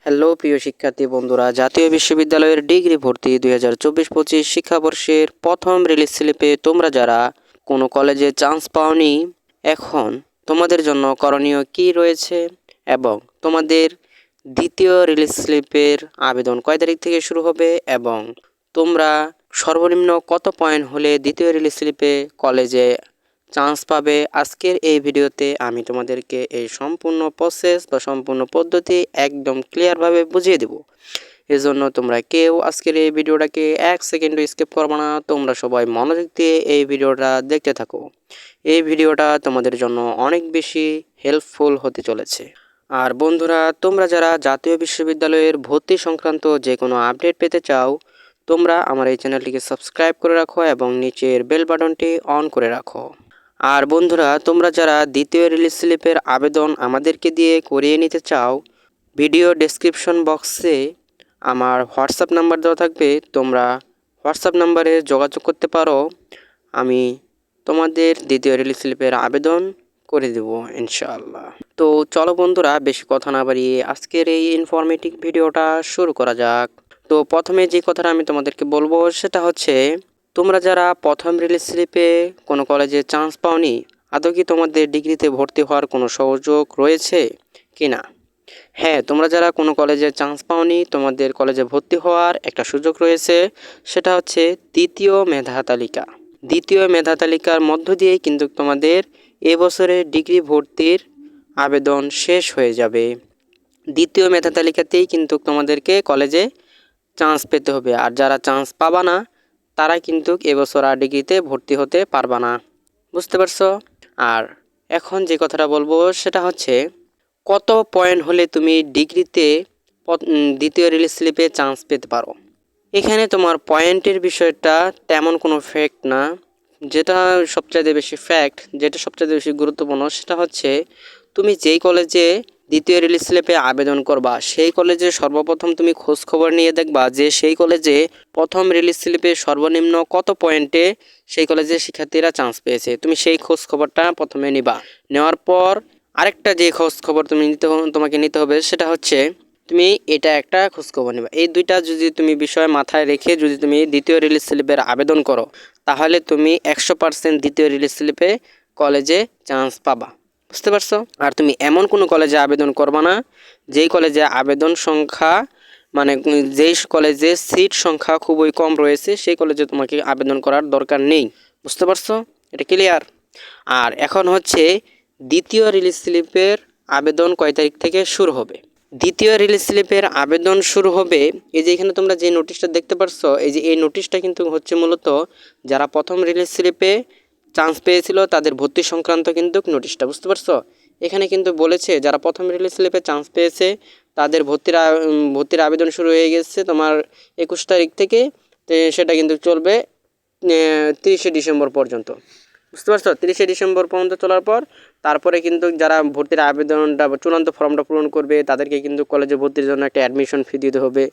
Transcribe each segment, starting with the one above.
Hello প্রিয় শিক্ষার্থী বন্ধুরা, জাতীয় বিশ্ববিদ্যালয়ের ডিগ্রি ভর্তি 2024-25 শিক্ষাবর্ষের প্রথম রিলিজ স্লিপে তোমরা যারা কোনো কলেজে চান্স পাওনি, এখন তোমাদের জন্য করণীয় কি রয়েছে এবং তোমাদের দ্বিতীয় রিলিজ স্লিপের আবেদন কয় তারিখ থেকে শুরু হবে এবং তোমরা সর্বনিম্ন কত পয়েন্ট হলে দ্বিতীয় রিলিজ স্লিপে কলেজে চান্স পাবে। আজকের এই ভিডিওতে আমি তোমাদেরকে এই সম্পূর্ণ প্রসেস বা সম্পূর্ণ পদ্ধতি একদম ক্লিয়ারভাবে বুঝিয়ে দেব। এজন্য তোমরা কেউ আজকের এই ভিডিওটাকে 1 সেকেন্ডও স্কিপ করবে না। তোমরা সবাই মনোযোগ দিয়ে এই ভিডিওটা দেখতে থাকো। এই ভিডিওটা তোমাদের জন্য অনেক বেশি হেল্পফুল হতে চলেছে। আর বন্ধুরা, তোমরা যারা জাতীয় বিশ্ববিদ্যালয়ের ভর্তি সংক্রান্ত যে কোনো আপডেট পেতে চাও, তোমরা আমার এই চ্যানেলটিকে সাবস্ক্রাইব করে রাখো এবং নিচের বেল বাটনটি অন করে রাখো। আর বন্ধুরা, তোমরা যারা দ্বিতীয় রিলিজ স্লিপের আবেদন আমাদেরকে দিয়ে করিয়ে নিতে চাও, ভিডিও ডেসক্রিপশন বক্সে আমার হোয়াটসঅ্যাপ নাম্বার দেওয়া থাকবে। তোমরা হোয়াটসঅ্যাপ নাম্বারে যোগাযোগ করতে পারো। আমি তোমাদের দ্বিতীয় রিলিজ স্লিপের আবেদন করে দেব ইনশাআল্লাহ। তো চলো বন্ধুরা, বেশি কথা না বাড়িয়ে আজকের এই ইনফরমেটিভ ভিডিওটা শুরু করা যাক। তো প্রথমে যে কথাটা আমি তোমাদেরকে বলবো সেটা হচ্ছে, তোমরা যারা প্রথম রিলিজ স্লিপে কোনো কলেজে চান্স পাওনি, আদৌ কি তোমাদের ডিগ্রিতে ভর্তি হওয়ার কোনো সুযোগ রয়েছে কি না? হ্যাঁ, তোমরা যারা কোনো কলেজে চান্স পাওনি, তোমাদের কলেজে ভর্তি হওয়ার একটা সুযোগ রয়েছে। সেটা হচ্ছে দ্বিতীয় মেধা তালিকা। দ্বিতীয় মেধা তালিকার মধ্য দিয়েই কিন্তু তোমাদের এবছরের ডিগ্রি ভর্তির আবেদন শেষ হয়ে যাবে। দ্বিতীয় মেধা তালিকাতেই কিন্তু তোমাদেরকে কলেজে চান্স পেতে হবে। আর যারা চান্স পাবা না, তারা কিন্তু এবছর আর ডিগ্রিতে ভর্তি হতে পারবা না। বুঝতে পারছো? আর এখন যে কথাটা বলবো সেটা হচ্ছে, কত পয়েন্ট হলে তুমি ডিগ্রিতে দ্বিতীয় রিলিজ স্লিপে চান্স পেতে পারো। এখানে তোমার পয়েন্টের বিষয়টা তেমন কোনো ফ্যাক্ট না। যেটা সবচাইতে বেশি ফ্যাক্ট, যেটা সবচাইতে বেশি গুরুত্বপূর্ণ, সেটা হচ্ছে তুমি যেই কলেজে দ্বিতীয় রিলিজ স্লিপে আবেদন করবা, সেই কলেজে সর্বপ্রথম তুমি খোঁজ খবর নিয়ে দেখবা যে সেই কলেজে প্রথম রিলিজ স্লিপে সর্বনিম্ন কত পয়েন্টে সেই কলেজে শিক্ষার্থীরা চান্স পেয়েছে। তুমি সেই খোঁজ খবরটা প্রথমে নিবা। নেওয়ার পর আরেকটা যে খোঁজ খবর তোমাকে নিতে হবে সেটা হচ্ছে, তুমি এটা একটা খোঁজখবর নেবে। এই দুইটা যদি তুমি বিষয় মাথায় রেখে যদি তুমি দ্বিতীয় রিলিজ স্লিপের আবেদন করো, তাহলে তুমি 100% দ্বিতীয় রিলিজ স্লিপে কলেজে চান্স পাবা। বুঝতে পারছো? আর তুমি এমন কোনো কলেজে আবেদন করবা না যেই কলেজে আবেদন সংখ্যা, মানে যেই কলেজে সিট সংখ্যা খুবই কম রয়েছে, সেই কলেজে তোমাকে আবেদন করার দরকার নেই। বুঝতে পারছো? এটা ক্লিয়ার? আর এখন হচ্ছে দ্বিতীয় রিলিজ স্লিপের আবেদন কয় তারিখ থেকে শুরু হবে। দ্বিতীয় রিলিজ স্লিপের আবেদন শুরু হবে, এই যে এখানে তোমরা যে নোটিশটা দেখতে পারছো, এই নোটিশটা কিন্তু হচ্ছে মূলত যারা প্রথম রিলিজ স্লিপে চান্স পেয়েছিল তাদের ভর্তি সংক্রান্ত কিন্তু নোটিশটা। বুঝতে পারছো? এখানে কিন্তু বলেছে যারা প্রথম রিলিজ স্লিপে চান্স পেয়েছে তাদের ভর্তির আবেদন শুরু হয়ে গেছে তোমার 21 তারিখ থেকে। সেটা কিন্তু চলবে 30শে ডিসেম্বর পর্যন্ত। বুঝতে পারছো? 30শে ডিসেম্বর পর্যন্ত চলার পর তারপরে কিন্তু যারা ভর্তির আবেদনটা বা চূড়ান্ত ফর্মটা পূরণ করবে তাদেরকে কিন্তু কলেজে ভর্তির জন্য একটা অ্যাডমিশন ফি দিতে হবে।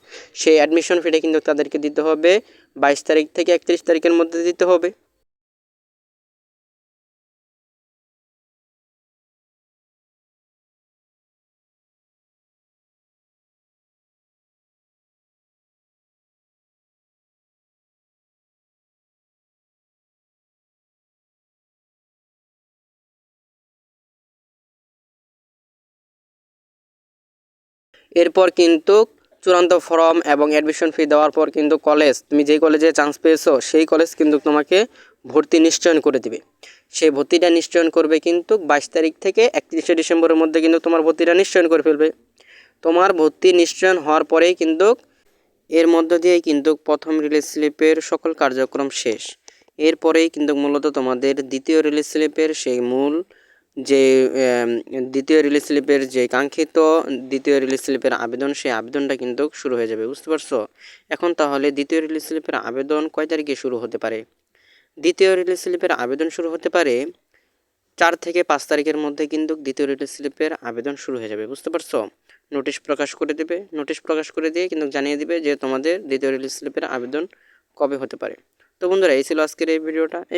সেই অ্যাডমিশন ফিটা কিন্তু তাদেরকে দিতে হবে 22 তারিখ থেকে 31 তারিখের মধ্যে দিতে হবে। এরপর কিন্তু চূড়ান্ত ফর্ম এবং অ্যাডমিশন ফি দেওয়ার পর কিন্তু কলেজ, তুমি যেই কলেজে চান্স পেয়েছো সেই কলেজ কিন্তু তোমাকে ভর্তি নিশ্চয়ন করে দিবে। সেই ভর্তিটা নিশ্চয়ন করবে কিন্তু 22 তারিখ থেকে 31শে ডিসেম্বরের মধ্যে কিন্তু তোমার ভর্তিটা নিশ্চয়ন করে ফেলবে। তোমার ভর্তি নিশ্চয়ন হওয়ার পরেই কিন্তু এর মধ্য দিয়েই কিন্তু প্রথম রিলিজ স্লিপের সকল কার্যক্রম শেষ। এরপরেই কিন্তু মূলত তোমাদের দ্বিতীয় রিলিজ স্লিপের সেই মূল যে দ্বিতীয় রিলিজ স্লিপের যে কাঙ্ক্ষিত দ্বিতীয় রিলিজ স্লিপের আবেদন, সেই আবেদনটা কিন্তু শুরু হয়ে যাবে। বুঝতে পারছো? এখন তাহলে দ্বিতীয় রিলিজ স্লিপের আবেদন কয় তারিখে শুরু হতে পারে? দ্বিতীয় রিলিজ স্লিপের আবেদন শুরু হতে পারে 4 থেকে 5 তারিখের মধ্যে কিন্তু দ্বিতীয় রিলিজ স্লিপের আবেদন শুরু হয়ে যাবে। বুঝতে পারছো? নোটিশ প্রকাশ করে দেবে। নোটিশ প্রকাশ করে দিয়ে কিন্তু জানিয়ে দিবে যে তোমাদের দ্বিতীয় রিলিজ স্লিপের আবেদন কবে হতে পারে। তো বন্ধুরা এই ছিল আজকের এই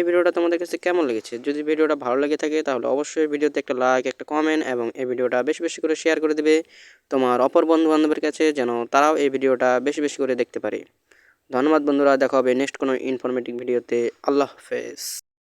ভিডিওটা তোমাদের কাছে কেমন লেগেছে? যদি ভিডিওটা ভালো লেগে থাকে তাহলে অবশ্যই ভিডিওতে একটা লাইক, একটা কমেন্ট এবং এই ভিডিওটা বেশি বেশি করে শেয়ার করে দিবে তোমার অপর বন্ধু বান্ধবের কাছে, যেন তারাও এই ভিডিওটা বেশি বেশি করে দেখতে পারে। ধন্যবাদ বন্ধুরা, দেখা হবে নেক্সট কোনো ইনফরমেটিভ ভিডিওতে। আল্লাহ হাফেজ।